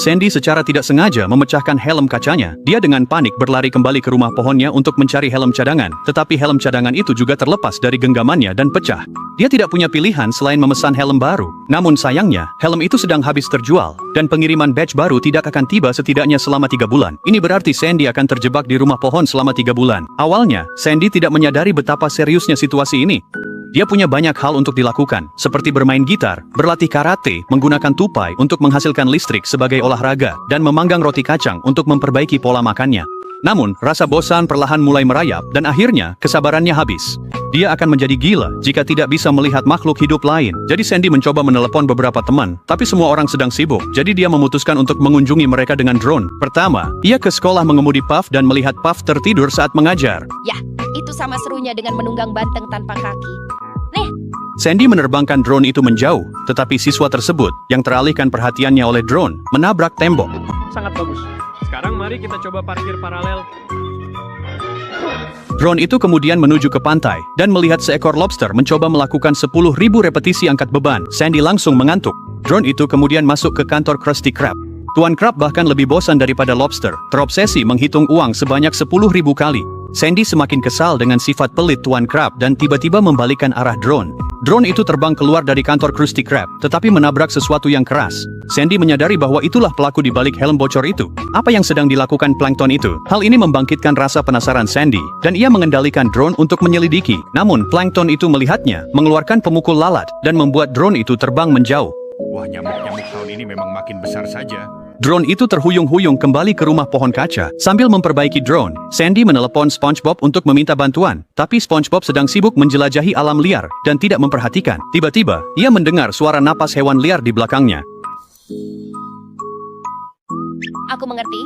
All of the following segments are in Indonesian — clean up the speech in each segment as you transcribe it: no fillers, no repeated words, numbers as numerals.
Sandy secara tidak sengaja memecahkan helm kacanya. Dia dengan panik berlari kembali ke rumah pohonnya untuk mencari helm cadangan. Tetapi helm cadangan itu juga terlepas dari genggamannya dan pecah. Dia tidak punya pilihan selain memesan helm baru. Namun sayangnya, helm itu sedang habis terjual. Dan pengiriman badge baru tidak akan tiba setidaknya selama 3 bulan. Ini berarti Sandy akan terjebak di rumah pohon selama 3 bulan. Awalnya, Sandy tidak menyadari betapa seriusnya situasi ini. Dia punya banyak hal untuk dilakukan, seperti bermain gitar, berlatih karate, menggunakan tupai untuk menghasilkan listrik sebagai olahraga, dan memanggang roti kacang untuk memperbaiki pola makannya. Namun, rasa bosan perlahan mulai merayap, dan akhirnya, kesabarannya habis. Dia akan menjadi gila jika tidak bisa melihat makhluk hidup lain. Jadi Sandy mencoba menelepon beberapa teman, tapi semua orang sedang sibuk. Jadi dia memutuskan untuk mengunjungi mereka dengan drone. Pertama, ia ke sekolah mengemudi Puff dan melihat Puff tertidur saat mengajar. Yah, itu sama serunya dengan menunggang banteng tanpa kaki. Sandy menerbangkan drone itu menjauh, tetapi siswa tersebut, yang teralihkan perhatiannya oleh drone, menabrak tembok. Sangat bagus. Sekarang mari kita coba parkir paralel. Drone itu kemudian menuju ke pantai, dan melihat seekor lobster mencoba melakukan 10.000 repetisi angkat beban. Sandy langsung mengantuk. Drone itu kemudian masuk ke kantor Krusty Krab. Tuan Krab bahkan lebih bosan daripada lobster, terobsesi menghitung uang sebanyak 10.000 kali. Sandy semakin kesal dengan sifat pelit Tuan Krab dan tiba-tiba membalikkan arah drone. Drone itu terbang keluar dari kantor Krusty Krab, tetapi menabrak sesuatu yang keras. Sandy menyadari bahwa itulah pelaku di balik helm bocor itu. Apa yang sedang dilakukan Plankton itu? Hal ini membangkitkan rasa penasaran Sandy, dan ia mengendalikan drone untuk menyelidiki. Namun, Plankton itu melihatnya, mengeluarkan pemukul lalat, dan membuat drone itu terbang menjauh. Wah, nyamuk-nyamuk tahun ini memang makin besar saja. Drone itu terhuyung-huyung kembali ke rumah pohon kaca. Sambil memperbaiki drone, Sandy menelepon SpongeBob untuk meminta bantuan. Tapi SpongeBob sedang sibuk menjelajahi alam liar dan tidak memperhatikan. Tiba-tiba, ia mendengar suara napas hewan liar di belakangnya. Aku mengerti.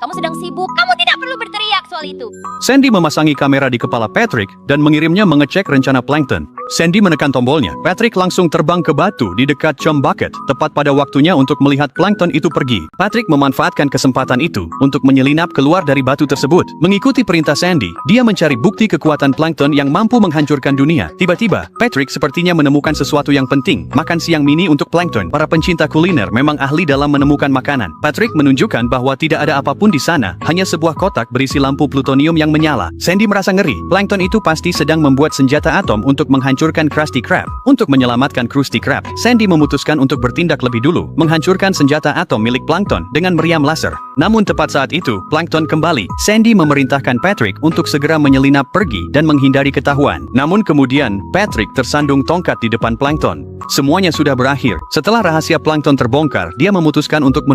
Kamu sedang sibuk. Kamu tidak perlu berteriak soal itu. Sandy memasangi kamera di kepala Patrick dan mengirimnya mengecek rencana Plankton. Sandy menekan tombolnya. Patrick langsung terbang ke batu di dekat Chum Bucket, tepat pada waktunya untuk melihat Plankton itu pergi. Patrick memanfaatkan kesempatan itu untuk menyelinap keluar dari batu tersebut. Mengikuti perintah Sandy, dia mencari bukti kekuatan Plankton yang mampu menghancurkan dunia. Tiba-tiba, Patrick sepertinya menemukan sesuatu yang penting, makan siang mini untuk Plankton. Para pencinta kuliner memang ahli dalam menemukan makanan. Patrick menunjukkan bahwa tidak ada apapun di sana, hanya sebuah kotak berisi lampu plutonium yang menyala. Sandy merasa ngeri. Plankton itu pasti sedang membuat senjata atom untuk menghancurkan Krusty Krab. Untuk menyelamatkan Krusty Krab, Sandy memutuskan untuk bertindak lebih dulu, menghancurkan senjata atom milik Plankton dengan meriam laser. Namun tepat saat itu, Plankton kembali. Sandy memerintahkan Patrick untuk segera menyelinap pergi dan menghindari ketahuan. Namun kemudian, Patrick tersandung tongkat di depan Plankton. Semuanya sudah berakhir. Setelah rahasia Plankton terbongkar, dia memutuskan untuk